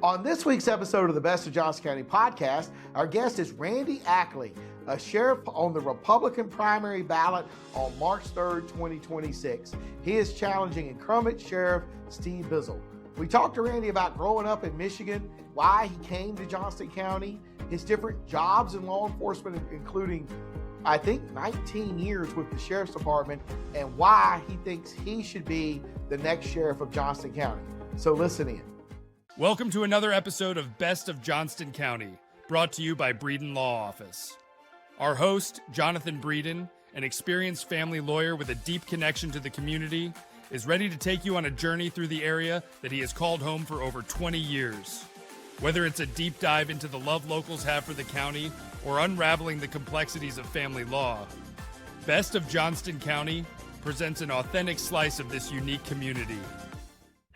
On this week's episode of the Best of Johnston County podcast, our guest is Randall Ackley, a sheriff on the Republican primary ballot on March 3rd, 2026. He is challenging incumbent Sheriff Steve Bizzle. We talked to Randy about growing up in Michigan, why he came to Johnston County, his different jobs in law enforcement, including, I think, 19 years with the Sheriff's Department, and why he thinks he should be the next sheriff of Johnston County. So listen in. Welcome to another episode of Best of Johnston County, brought to you by Breeden Law Office. Our host, Jonathan Breeden, an experienced family lawyer with a deep connection to the community, is ready to take you on a journey through the area that he has called home for over 20 years. Whether it's a deep dive into the love locals have for the county or unraveling the complexities of family law, Best of Johnston County presents an authentic slice of this unique community.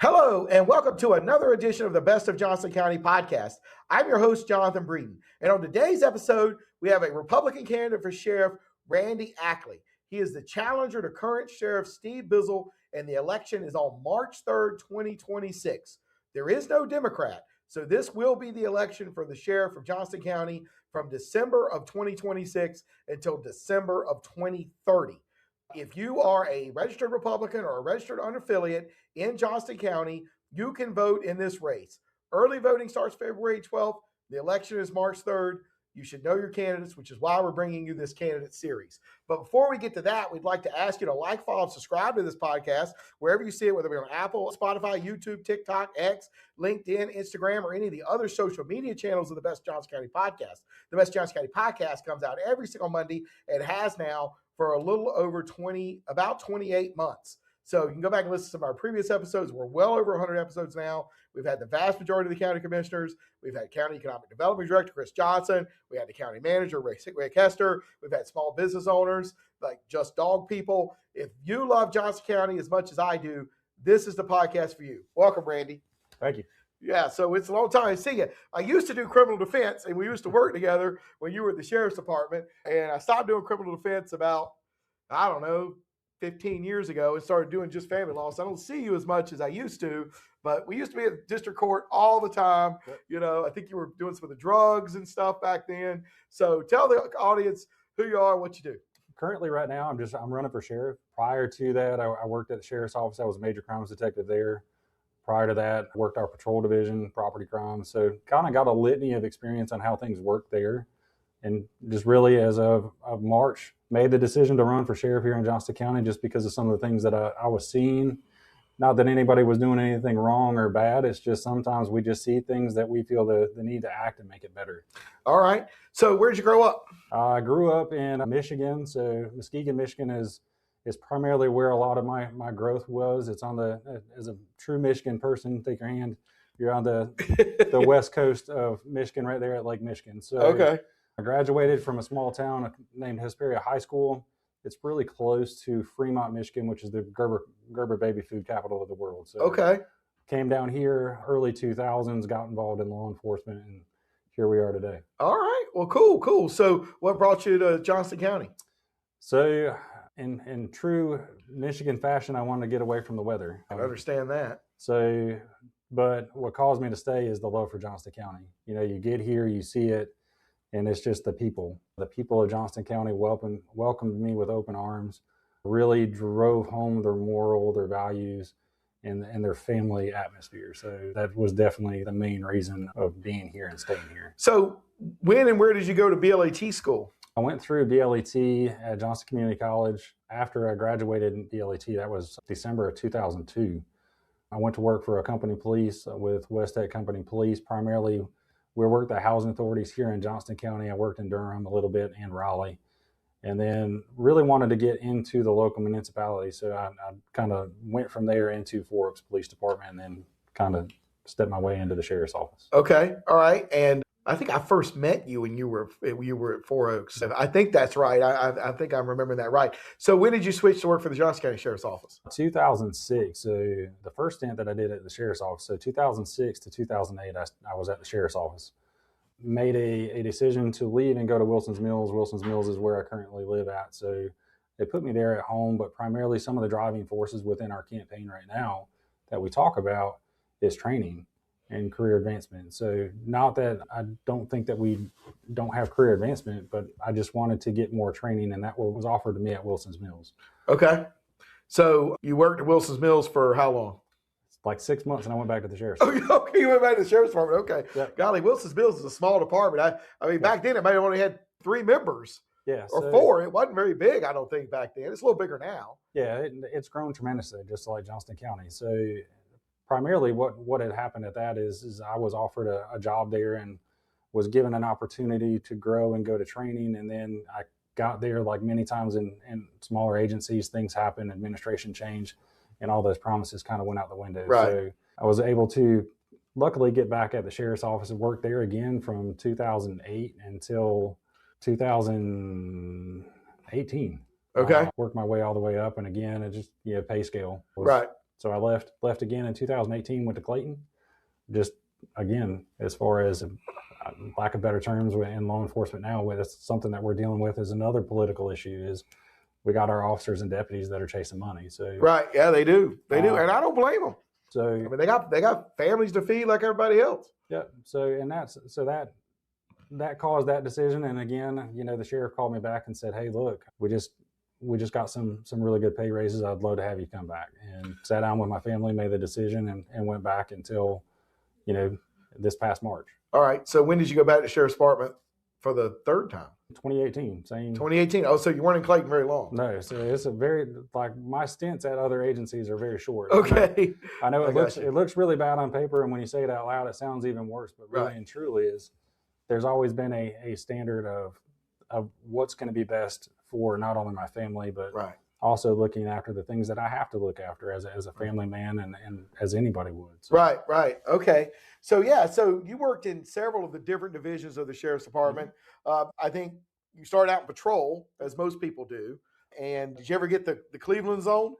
Hello, and welcome to another edition of the Best of Johnston County podcast. I'm your host, Jonathan Breeden. And on today's episode, we have a Republican candidate for sheriff, Randall Ackley. He is the challenger to current Sheriff Steve Bizzle, and the election is on March 3rd, 2026. There is no Democrat, so this will be the election for the sheriff of Johnston County from December of 2026 until December of 2030. If you are a registered Republican or a registered unaffiliate in Johnston County, you can vote in this race. Early voting starts February 12th. The election is March 3rd. You should know your candidates, which is why we're bringing you this candidate series. But before we get to that, we'd like to ask you to like, follow, and subscribe to this podcast wherever you see it, whether it be on Apple, Spotify, YouTube, TikTok, X, LinkedIn, Instagram, or any of the other social media channels of the Best Johnston County podcast. The Best Johnston County podcast comes out every single Monday and has now for a little over about 28 months. So you can go back and listen to some of our previous episodes. We're well over 100 episodes now. We've had the vast majority of the county commissioners. We've had County Economic Development Director Chris Johnson. We had the county manager, Rick Hester. We've had small business owners, like Just Dog People. If you love Johnston County as much as I do, this is the podcast for you. Welcome, Randy. Thank you. Yeah, so it's a long time to see you. I used to do criminal defense, and we used to work together when you were at the Sheriff's Department, and I stopped doing criminal defense about, 15 years ago and started doing just family law. So I don't see you as much as I used to, but we used to be at district court all the time. Yep. You know, I think you were doing some of the drugs and stuff back then. So tell the audience who you are, what you do. Currently right now, I'm running for sheriff. Prior to that, I worked at the sheriff's office. I was a major crimes detective there. Prior to that, I worked our patrol division, property crimes. So kind of got a litany of experience on how things work there. And just really as of March, made the decision to run for sheriff here in Johnston County just because of some of the things that I was seeing. Not that anybody was doing anything wrong or bad. It's just sometimes we just see things that we feel the need to act and make it better. All right. So where'd you grow up? I grew up in Michigan. So Muskegon, Michigan is primarily where a lot of my growth was. It's as a true Michigan person, take your hand. You're on the west coast of Michigan right there at Lake Michigan. So okay. I graduated from a small town named Hesperia High School. It's really close to Fremont, Michigan, which is the Gerber baby food capital of the world. So okay. Came down here early 2000s, got involved in law enforcement, and here we are today. All right. Well, cool. So what brought you to Johnston County? So in true Michigan fashion, I wanted to get away from the weather. I understand that. So, but what caused me to stay is the love for Johnston County. You know, you get here, you see it, and it's just the people. The people of Johnston County welcomed me with open arms, really drove home their moral, their values, and their family atmosphere. So that was definitely the main reason of being here and staying here. So when and where did you go to BLET school? I went through BLET at Johnston Community College. After I graduated in BLET, that was December of 2002. I went to work for a company police with West Tech Company Police, primarily. We worked at housing authorities here in Johnston County. I worked in Durham a little bit and Raleigh, and then really wanted to get into the local municipality. So I kind of went from there into Four Oaks Police Department and then kind of stepped my way into the sheriff's office. Okay. All right. And I think I first met you when you were at Four Oaks. I think that's right. I think I'm remembering that right. So when did you switch to work for the Johnston County Sheriff's Office? 2006. So the first stint that I did at the Sheriff's Office, so 2006 to 2008, I was at the Sheriff's Office. Made a decision to leave and go to Wilson's Mills. Wilson's Mills is where I currently live at. So they put me there at home, but primarily some of the driving forces within our campaign right now that we talk about is training. and career advancement. So not that I don't think that we don't have career advancement, but I just wanted to get more training, and that was offered to me at Wilson's Mills. Okay. So you worked at Wilson's Mills for how long? Like 6 months, and I went back to the sheriff's. Oh, okay, you went back to the sheriff's department. Okay. Yep. Golly, Wilson's Mills is a small department. I mean, back then it might have only had 3 members. Yeah, or 4. It wasn't very big, I don't think, back then. It's a little bigger now. Yeah, it's grown tremendously, just like Johnston County. So primarily what had happened at that is I was offered a job there and was given an opportunity to grow and go to training. And then I got there, like many times in smaller agencies, things happen, administration change, and all those promises kind of went out the window. Right. So I was able to luckily get back at the sheriff's office and work there again from 2008 until 2018. Okay. Worked my way all the way up, and again, it just pay scale. Right. So I left again in 2018, went to Clayton. Just again, as far as lack of better terms in law enforcement now, it's something that we're dealing with is another political issue. Is we got our officers and deputies that are chasing money. So right, yeah, they do, and I don't blame them. So I mean, they got families to feed like everybody else. Yeah. So that caused that decision. And again, the sheriff called me back and said, "Hey, look, we just got some really good pay raises. I'd love to have you come back." And sat down with my family, made the decision, and went back until, this past March. All right. So when did you go back to the sheriff's department for the 3rd time? 2018. Same. 2018. Oh, so you weren't in Clayton very long. No. So it's a very, like, my stints at other agencies are very short. Okay. I know it looks really bad on paper, and when you say it out loud, it sounds even worse. But really right. and truly there's always been a standard of what's going to be best for not only my family, but right. also looking after the things that I have to look after as a family man and as anybody would. So. Right. Okay. So you worked in several of the different divisions of the sheriff's department. Mm-hmm. I think you started out in patrol, as most people do. And did you ever get the Cleveland zone?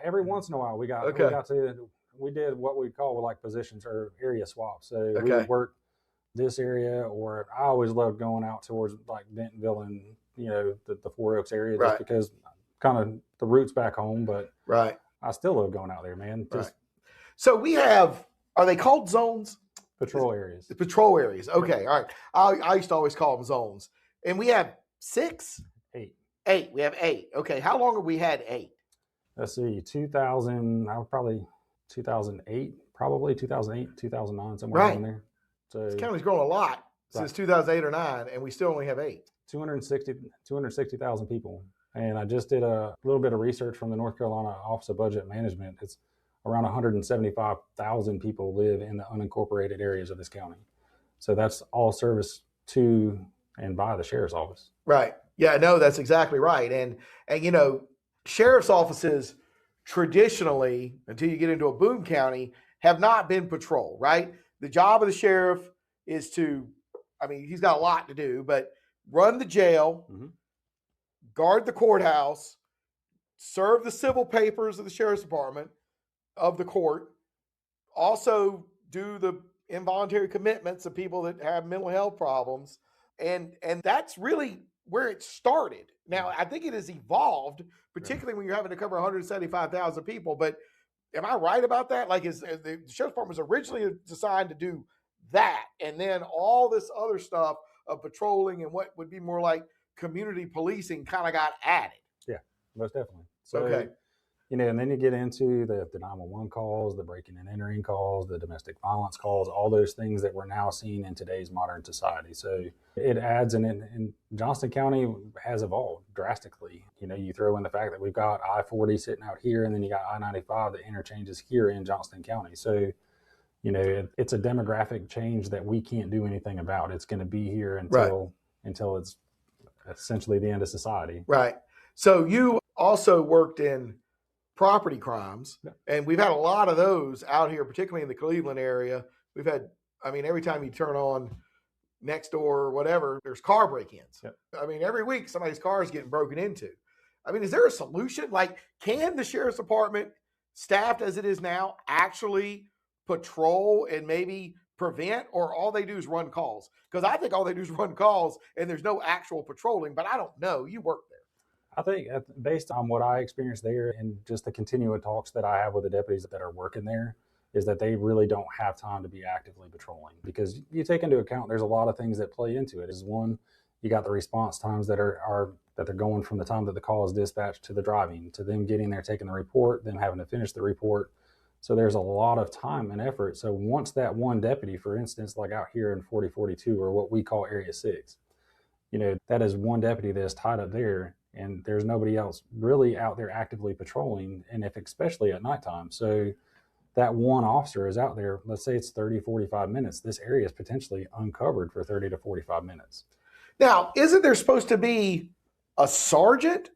Every once in a while we did what we call like positions or area swaps. So we would work this area, or I always loved going out towards like Dentonville and the Four Oaks area, just because kind of the roots back home. But right, I still love going out there, man. So we have, are they called zones? Patrol areas. The patrol areas. Okay, all right. I used to always call them zones, and we have 6, 8. We have 8. Okay, how long have we had 8? Let's see, 2008, probably 2008, 2009, somewhere around there. So this county's grown a lot since 2008 or 9, and we still only have 8. 260,000 people. And I just did a little bit of research from the North Carolina Office of Budget Management. It's around 175,000 people live in the unincorporated areas of this county. So that's all service to and by the sheriff's office. Right. Yeah, no, that's exactly right. And sheriff's offices traditionally, until you get into a boom county, have not been patrol, right? The job of the sheriff is he's got a lot to do, but run the jail, mm-hmm. guard the courthouse, serve the civil papers of the sheriff's department, of the court, also do the involuntary commitments of people that have mental health problems. And that's really where it started. Now, I think it has evolved, particularly when you're having to cover 175,000 people. But am I right about that? Like, the sheriff's department was originally designed to do that, and then all this other stuff of patrolling and what would be more like community policing kind of got added. Yeah, most definitely. So, okay. And then you get into the 911 calls, the breaking and entering calls, the domestic violence calls, all those things that we're now seeing in today's modern society. So it adds, and Johnston County has evolved drastically. You throw in the fact that we've got I-40 sitting out here, and then you got I-95 that interchanges here in Johnston County. So, it's a demographic change that we can't do anything about. It's going to be here until it's essentially the end of society. Right. So you also worked in property crimes, and we've had a lot of those out here, particularly in the Cleveland area. We've had, every time you turn on Nextdoor or whatever, there's car break-ins. Yep. Every week somebody's car is getting broken into. Is there a solution? Like, can the sheriff's department, staffed as it is now, actually patrol and maybe prevent, or all they do is run calls? Because I think all they do is run calls and there's no actual patrolling, but I don't know. You work there. I think based on what I experienced there and just the continual talks that I have with the deputies that are working there, is that they really don't have time to be actively patrolling, because you take into account there's a lot of things that play into it. Is one, you got the response times that are that they're going from the time that the call is dispatched to the driving, to them getting there, taking the report, them having to finish the report. So there's a lot of time and effort. So once that one deputy, for instance, like out here in 4042, or what we call Area 6, that is one deputy that is tied up there, and there's nobody else really out there actively patrolling, and if especially at nighttime. So that one officer is out there, let's say it's 30, 45 minutes, this area is potentially uncovered for 30 to 45 minutes. Now, isn't there supposed to be a sergeant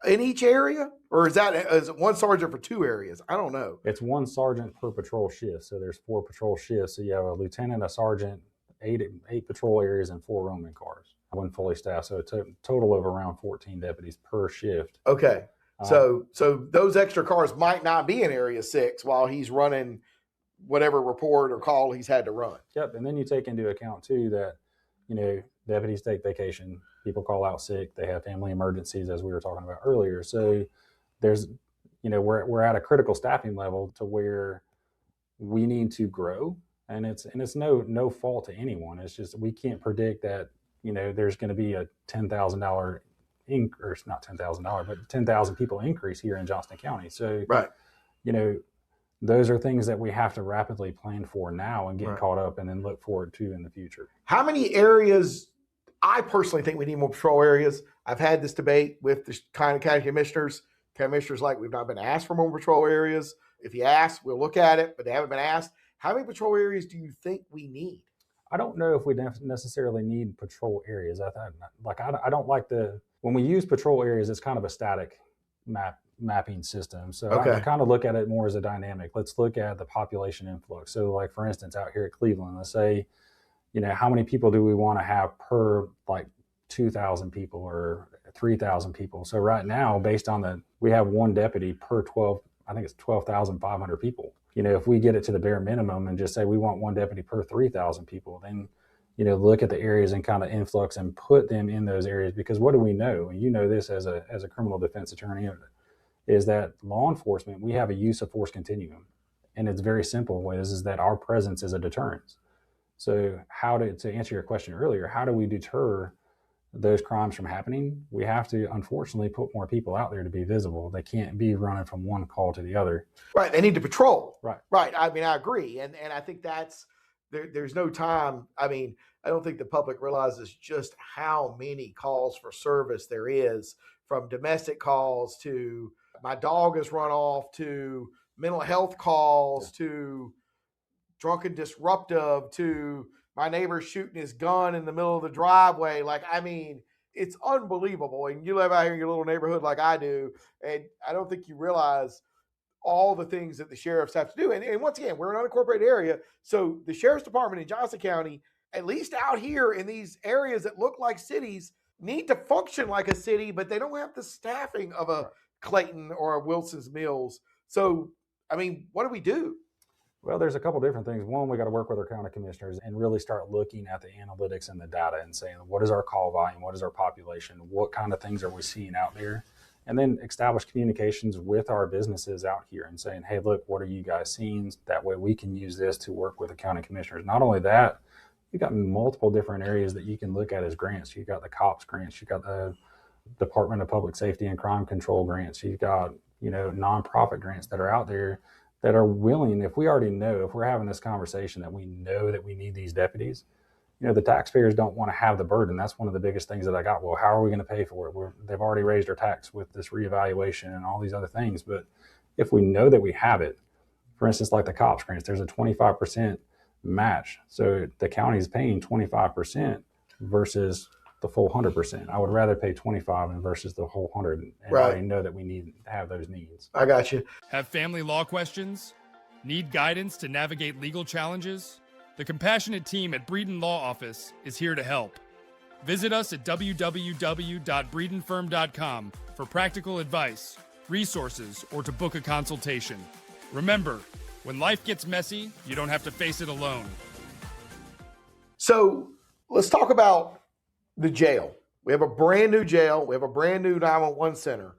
in each area? Or is it one sergeant for two areas? I don't know. It's one sergeant per patrol shift. So there's 4 patrol shifts. So you have a lieutenant, a sergeant, eight patrol areas, and 4 roaming cars when fully staffed. So a total of around 14 deputies per shift. Okay. So those extra cars might not be in Area 6 while he's running whatever report or call he's had to run. Yep. And then you take into account too that, deputies take vacation, people call out sick, they have family emergencies, as we were talking about earlier. So there's, we're at a critical staffing level to where we need to grow, and it's no fault to anyone. It's just, we can't predict that, there's going to be a $10,000 increase, not $10,000, but 10,000 people increase here in Johnston County. So, right. Those are things that we have to rapidly plan for now and get caught up and then look forward to in the future. How many areas? I personally think we need more patrol areas. I've had this debate with the county commissioners. Commissioners like, we've not been asked for more patrol areas. If you ask, we'll look at it, but they haven't been asked. How many patrol areas do you think we need? I don't know if we necessarily need patrol areas. I don't like when we use patrol areas, it's kind of a static mapping system. So I kind of look at it more as a dynamic. Let's look at the population influx. So like, for instance, out here at Cleveland, let's say, how many people do we want to have per 2,000 people or 3,000 people? So right now, based on we have one deputy per 12,500 people. If we get it to the bare minimum and just say we want one deputy per 3,000 people, then, look at the areas and kind of influx and put them in those areas. Because what do we know? And this as a criminal defense attorney, is that law enforcement, we have a use of force continuum. And it's very simple, is that our presence is a deterrence. So to answer your question earlier, how do we deter those crimes from happening? We have to, unfortunately, put more people out there to be visible. They can't be running from one call to the other. Right. They need to patrol. Right. I mean, I agree. And I think there's no time. I mean, I don't think the public realizes just how many calls for service there is, from domestic calls to my dog has run off, to mental health calls, to drunken disruptive, to my neighbor shooting his gun in the middle of the driveway. It's unbelievable. And you live out here in your little neighborhood like I do, and I don't think you realize all the things that the sheriffs have to do. And once again, we're an unincorporated area. So the sheriff's department in Johnston County, at least out here in these areas that look like cities, need to function like a city, but they don't have the staffing of a Clayton or a Wilson's Mills. So, what do we do? Well, there's a couple different things. One, we got to work with our county commissioners and really start looking at the analytics and the data and saying, what is our call volume? What is our population? What kind of things are we seeing out there? And then establish communications with our businesses out here and saying, hey, look, what are you guys seeing? That way we can use this to work with the county commissioners. Not only that, you've got multiple different areas that you can look at as grants. You've got the COPS grants. You've got the Department of Public Safety and Crime Control grants. You've got, nonprofit grants that are out there that are willing, if we're having this conversation that we know that we need these deputies, the taxpayers don't want to have the burden. That's one of the biggest things that I got. Well, how are we going to pay for it? They've already raised our tax with this reevaluation and all these other things. But if we know that we have it, for instance, like the COPS grants, there's a 25% match. So the county is paying 25% versus the full 100%. I would rather pay 25 versus the whole 100. And I know that we need to have those needs. I got you. Have family law questions? Need guidance to navigate legal challenges? The compassionate team at Breeden Law Office is here to help. Visit us at www.breedenfirm.com for practical advice, resources, or to book a consultation. Remember, when life gets messy, you don't have to face it alone. So let's talk about the jail. We have a brand new jail. We have a brand new 911 center.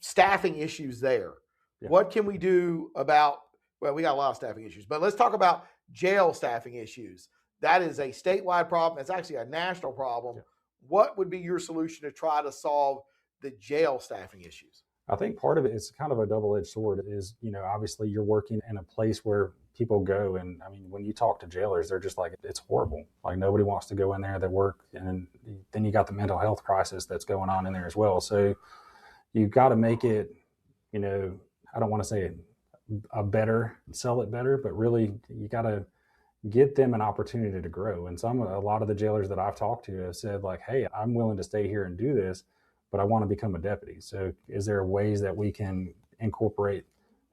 Staffing issues there. Yeah. What can we do about Well, we got a lot of staffing issues, but let's talk about jail staffing issues. That is a statewide problem. It's actually a national problem. Yeah. What would be your solution to try to solve the jail staffing issues? I think part of it is kind of a double-edged sword. Is, obviously you're working in a place where people go, and I mean, when you talk to jailers, they're just like, it's horrible. Like, nobody wants to go in there. They work, and then you got the mental health crisis that's going on in there as well. So you've got to make it, I don't want to say sell it better, but really you got to get them an opportunity to grow. And a lot of the jailers that I've talked to have said, like, hey, I'm willing to stay here and do this, but I want to become a deputy. So is there ways that we can incorporate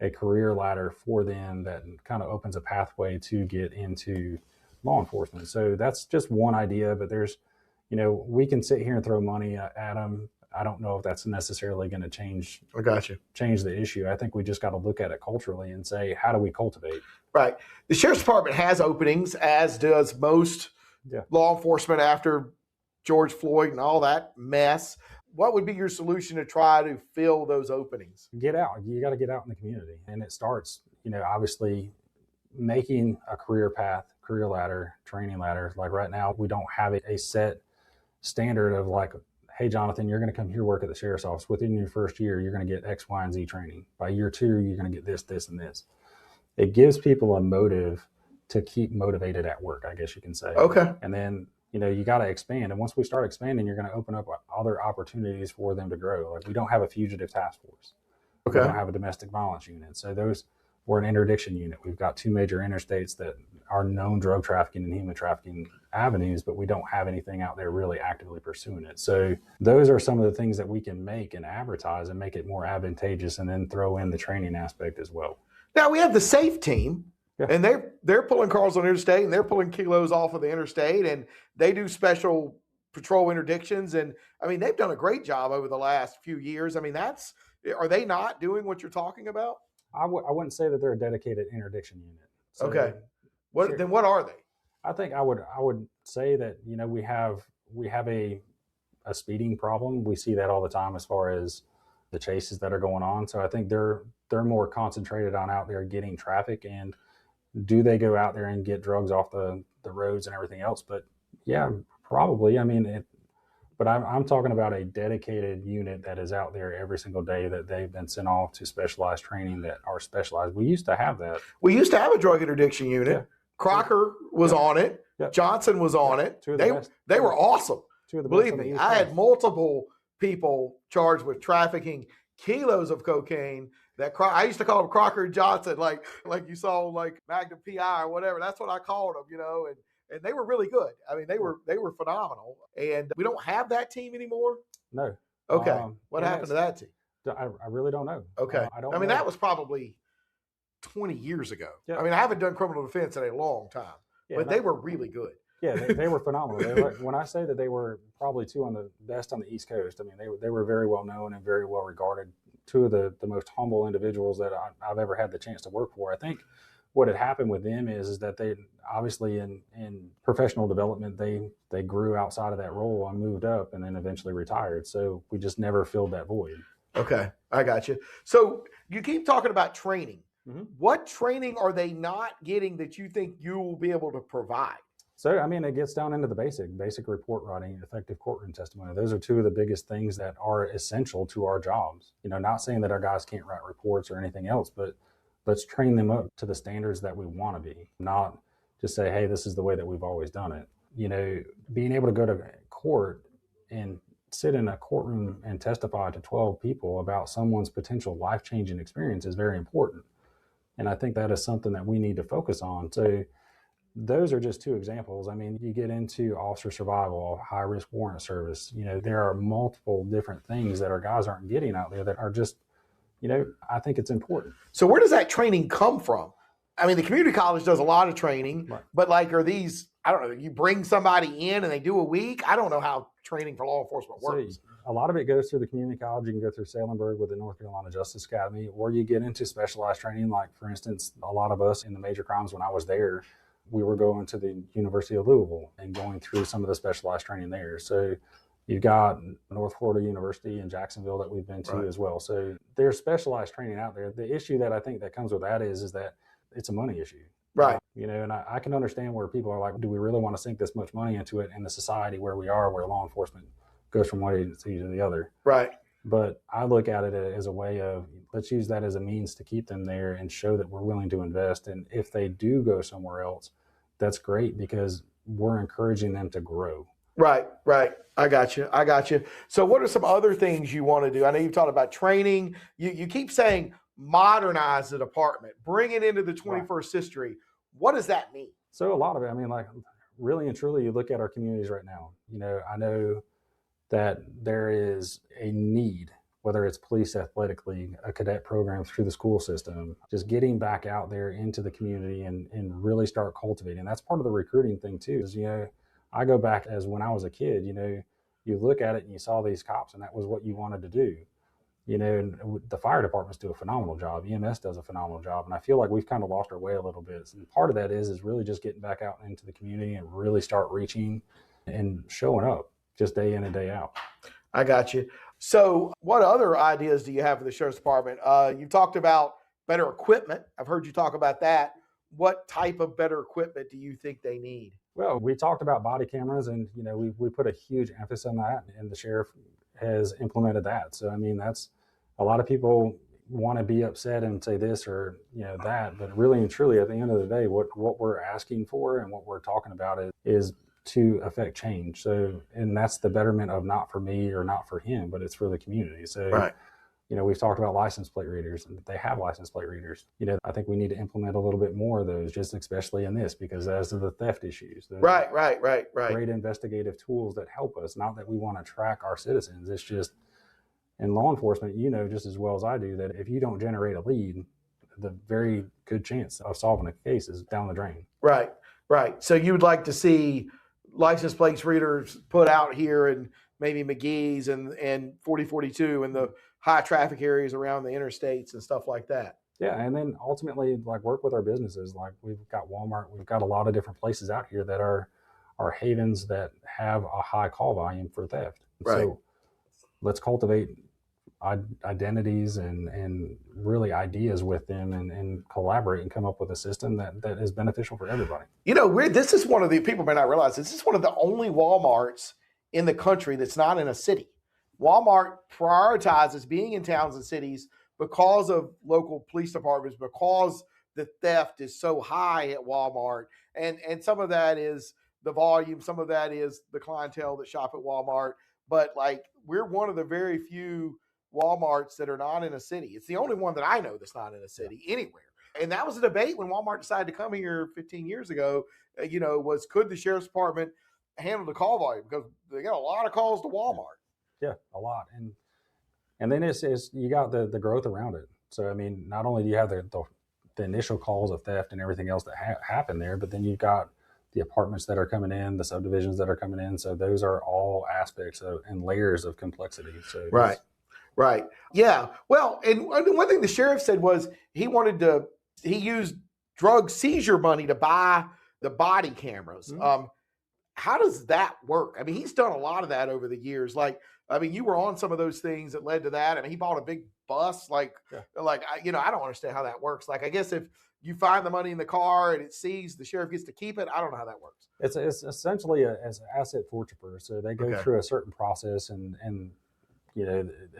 a career ladder for them that kind of opens a pathway to get into law enforcement? So that's just one idea, but there's, we can sit here and throw money at them. I don't know if that's necessarily going to change the issue. I think we just got to look at it culturally and say, how do we cultivate? Right. The sheriff's department has openings, as does most law enforcement after George Floyd and all that mess. What would be your solution to try to fill those openings? Get out. You got to get out in the community. And it starts, obviously making a career path, career ladder, training ladder. Like right now, we don't have a set standard of like, hey, Jonathan, you're going to come here work at the sheriff's office. Within your first year, you're going to get X, Y, and Z training. By year 2, you're going to get this, this, and this. It gives people a motive to keep motivated at work, I guess you can say. Okay. And then, you got to expand. And once we start expanding, you're going to open up other opportunities for them to grow. Like, we don't have a fugitive task force. Okay. We don't have a domestic violence unit. So we're an interdiction unit. We've got 2 major interstates that are known drug trafficking and human trafficking avenues, but we don't have anything out there really actively pursuing it. So those are some of the things that we can make and advertise and make it more advantageous, and then throw in the training aspect as well. Now we have the SAFE team. Yeah. And they're pulling cars on interstate, and they're pulling kilos off of the interstate, and they do special patrol interdictions. And I mean, they've done a great job over the last few years. I mean, are they not doing what you're talking about? I wouldn't say that they're a dedicated interdiction unit. So, okay. Then what are they? I think I would say that, we have a speeding problem. We see that all the time as far as the chases that are going on. So I think they're more concentrated on out there getting traffic, and do they go out there and get drugs off the roads and everything else? But yeah, probably. I mean, but I'm talking about a dedicated unit that is out there every single day, that they've been sent off to specialized training that are specialized. We used to have that. We used to have a drug interdiction unit. Yeah. Crocker was on it. Yeah. Johnson was on it. They were awesome. Believe me, I had multiple people charged with trafficking kilos of cocaine. I used to call them Crocker and Johnson, like you saw like Magnum PI or whatever. That's what I called them, and they were really good. I mean, they were phenomenal. And we don't have that team anymore. No. Okay. What happened to that team? I really don't know. Okay. I mean, that was probably 20 years ago. Yeah. I mean, I haven't done criminal defense in a long time, but they were really good. Yeah, they were phenomenal. When I say that they were probably 2 on the best on the East Coast, I mean, they were very well known and very well regarded. 2 of the most humble individuals that I've ever had the chance to work for. I think what had happened with them is that they obviously in professional development, they grew outside of that role and moved up, and then eventually retired. So we just never filled that void. Okay, I got you. So you keep talking about training. Mm-hmm. What training are they not getting that you think you will be able to provide? So, I mean, it gets down into the basic report writing, effective courtroom testimony. Those are 2 of the biggest things that are essential to our jobs. Not saying that our guys can't write reports or anything else, but let's train them up to the standards that we want to be, not just say, hey, this is the way that we've always done it. Being able to go to court and sit in a courtroom and testify to 12 people about someone's potential life-changing experience is very important. And I think that is something that we need to focus on. So those are just 2 examples. I mean, you get into officer survival, high-risk warrant service. There are multiple different things that our guys aren't getting out there that are just, I think it's important. So where does that training come from? I mean, the community college does a lot of training, right. But like, are these, I don't know, you bring somebody in and they do a week? I don't know how training for law enforcement works. So a lot of it goes through the community college. You can go through Salemburg with the North Carolina Justice Academy, or you get into specialized training. Like, for instance, a lot of us in the major crimes, when I was there, we were going to the University of Louisville and going through some of the specialized training there. So you've got North Florida University in Jacksonville that we've been to as well. So there's specialized training out there. The issue that I think that comes with that is that it's a money issue. Right. And I can understand where people are like, do we really want to sink this much money into it in the society where we are, where law enforcement goes from one agency to the other? Right. But I look at it as a way of, let's use that as a means to keep them there and show that we're willing to invest. And if they do go somewhere else, that's great because we're encouraging them to grow. Right. I got you. So what are some other things you want to do? I know you've talked about training. You keep saying modernize the department, bring it into the 21st century. What does that mean? So a lot of it, I mean, like really and truly, you look at our communities right now, I know that there is a need, whether it's police athletic league, a cadet program through the school system, just getting back out there into the community and really start cultivating. That's part of the recruiting thing too, is, I go back as when I was a kid, you look at it and you saw these cops and that was what you wanted to do. And the fire departments do a phenomenal job. EMS does a phenomenal job. And I feel like we've kind of lost our way a little bit. And part of that is really just getting back out into the community and really start reaching and showing up just day in and day out. I got you. So what other ideas do you have for the sheriff's department? You've talked about better equipment. I've heard you talk about that. What type of better equipment do you think they need? Well, we talked about body cameras and, we put a huge emphasis on that, and the sheriff has implemented that. So, I mean, that's a lot of people want to be upset and say this or, that, but really and truly at the end of the day, what we're asking for and what we're talking about is to affect change. So, and that's the betterment of not for me or not for him, but it's for the community. So, right. We've talked about license plate readers, and they have license plate readers. I think we need to implement a little bit more of those, just especially in this, because as of the theft issues, right. Great investigative tools that help us. Not that we want to track our citizens. It's just in law enforcement, just as well as I do, that if you don't generate a lead, the very good chance of solving a case is down the drain. Right. So you would like to see license plates readers put out here and maybe McGee's and 4042 and the high traffic areas around the interstates and stuff like that. Yeah. And then ultimately work with our businesses. Like we've got Walmart, we've got a lot of different places out here that are havens that have a high call volume for theft. Right. So let's cultivate identities and really ideas with them and collaborate and come up with a system that is beneficial for everybody. This is one of the, people may not realize, this is one of the only Walmarts in the country that's not in a city. Walmart prioritizes being in towns and cities because of local police departments, because the theft is so high at Walmart. And some of that is the volume, some of that is the clientele that shop at Walmart. But we're one of the very few Walmarts that are not in a city. It's the only one that I know that's not in a city anywhere. And that was a debate when Walmart decided to come here 15 years ago, was could the sheriff's department handle the call volume? Because they got a lot of calls to Walmart. Yeah, a lot. And then it's you got the growth around it. So, I mean, not only do you have the initial calls of theft and everything else that happen there, but then you've got the apartments that are coming in, the subdivisions that are coming in. So those are all aspects and layers of complexity. So Right. Yeah. Well, and one thing the sheriff said was he used drug seizure money to buy the body cameras. Mm-hmm. How does that work? I mean, he's done a lot of that over the years. You were on some of those things that led to that. I mean, he bought a big bus. I don't understand how that works. I guess if you find the money in the car and it seized, the sheriff gets to keep it. I don't know how that works. It's essentially as an asset forfeiture. So they go through a certain process and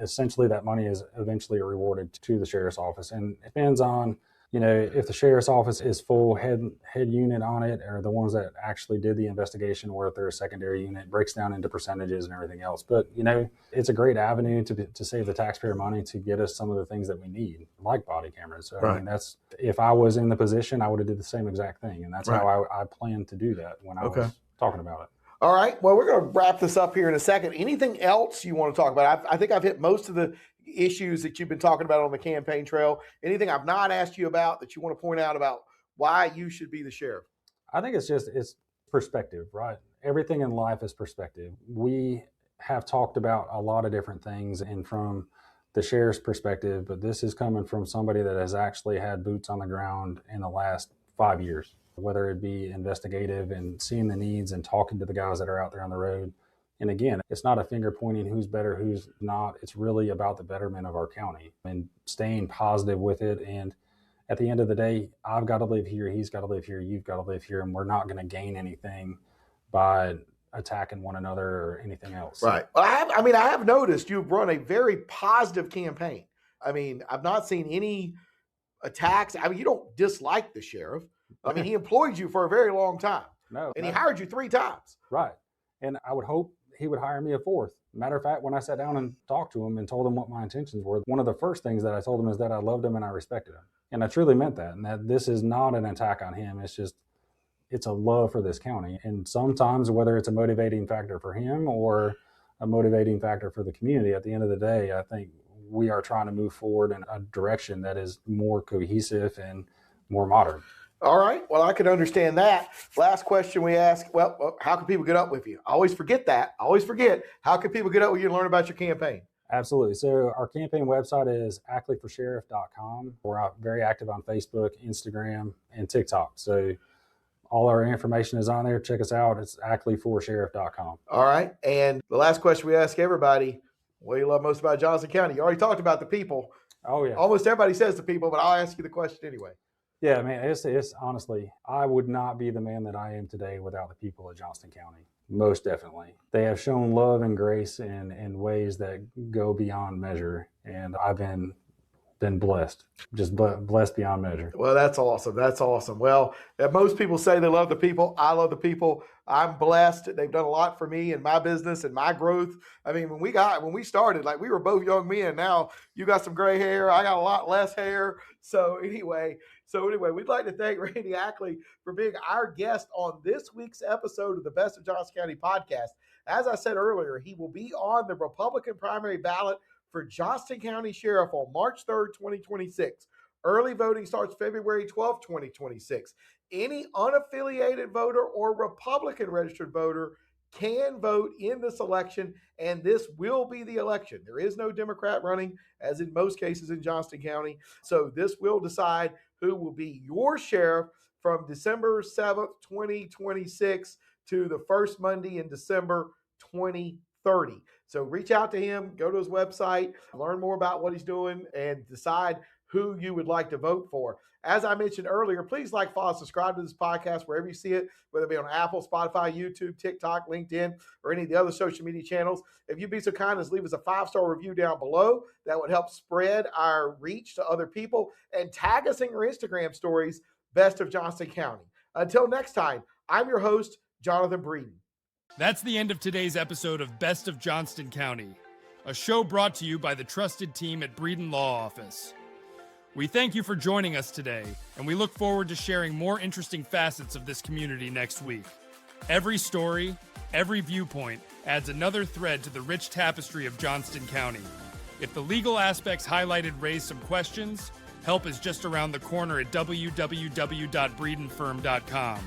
essentially that money is eventually rewarded to the sheriff's office. And it depends on, if the sheriff's office is full head unit on it, or the ones that actually did the investigation, or if they're a secondary unit, breaks down into percentages and everything else. But, it's a great avenue to save the taxpayer money to get us some of the things that we need, like body cameras. So, right. I mean, if I was in the position, I would have did the same exact thing. And that's right. how I planned to do that when I was talking about it. All right. Well, we're going to wrap this up here in a second. Anything else you want to talk about? I think I've hit most of the issues that you've been talking about on the campaign trail. Anything I've not asked you about that you want to point out about why you should be the sheriff? I think it's perspective, right? Everything in life is perspective. We have talked about a lot of different things, and from the sheriff's perspective, but this is coming from somebody that has actually had boots on the ground in the last 5 years, whether it be investigative and seeing the needs and talking to the guys that are out there on the road. And again, it's not a finger pointing who's better, who's not. It's really about the betterment of our county and staying positive with it. And at the end of the day, I've got to live here, he's got to live here, you've got to live here, and we're not going to gain anything by attacking one another or anything else. Right. Well, I have noticed you've run a very positive campaign. I mean, I've not seen any attacks. I mean, you don't dislike the sheriff. I mean, he employed you for a very long time. No. And he hired you 3 times. Right. And I would hope he would hire me a 4th. Matter of fact, when I sat down and talked to him and told him what my intentions were, one of the first things that I told him is that I loved him and I respected him. And I truly meant that. And that this is not an attack on him. It's a love for this county. And sometimes, whether it's a motivating factor for him or a motivating factor for the community, at the end of the day, I think we are trying to move forward in a direction that is more cohesive and more modern. All right. Well, I can understand that. Last question we ask, well, how can people get up with you? I always forget that. How can people get up with you and learn about your campaign? Absolutely. So our campaign website is ackleyforsheriff.com. We're very active on Facebook, Instagram, and TikTok. So all our information is on there. Check us out. It's ackleyforsheriff.com. All right. And the last question we ask everybody, what do you love most about Johnston County? You already talked about the people. Oh, yeah. Almost everybody says the people, but I'll ask you the question anyway. Yeah, man, it's honestly, I would not be the man that I am today without the people of Johnston County. Most definitely. They have shown love and grace in ways that go beyond measure. And I've been blessed, just blessed beyond measure. Well, that's awesome. Well, most people say they love the people. I love the people. I'm blessed. They've done a lot for me and my business and my growth. I mean, when we started, like, we were both young men. Now you got some gray hair. I got a lot less hair. So anyway, we'd like to thank Randy Ackley for being our guest on this week's episode of the Best of Johnston County podcast. As I said earlier, he will be on the Republican primary ballot for Johnston County Sheriff on March 3rd, 2026. Early voting starts February 12th, 2026. Any unaffiliated voter or Republican registered voter can vote in this election, and this will be the election. There is no Democrat running, as in most cases in Johnston County. So this will decide who will be your sheriff from December 7th, 2026 to the first Monday in December 2030. So reach out to him, go to his website, learn more about what he's doing, and decide who you would like to vote for. As I mentioned earlier, please like, follow, subscribe to this podcast wherever you see it, whether it be on Apple, Spotify, YouTube, TikTok, LinkedIn, or any of the other social media channels. If you'd be so kind as leave us a 5-star review down below, that would help spread our reach to other people, and tag us in your Instagram stories, Best of Johnston County. Until next time, I'm your host, Jonathan Breeden. That's the end of today's episode of Best of Johnston County, a show brought to you by the trusted team at Breeden Law Office. We thank you for joining us today, and we look forward to sharing more interesting facets of this community next week. Every story, every viewpoint adds another thread to the rich tapestry of Johnston County. If the legal aspects highlighted raise some questions, help is just around the corner at www.breedenfirm.com.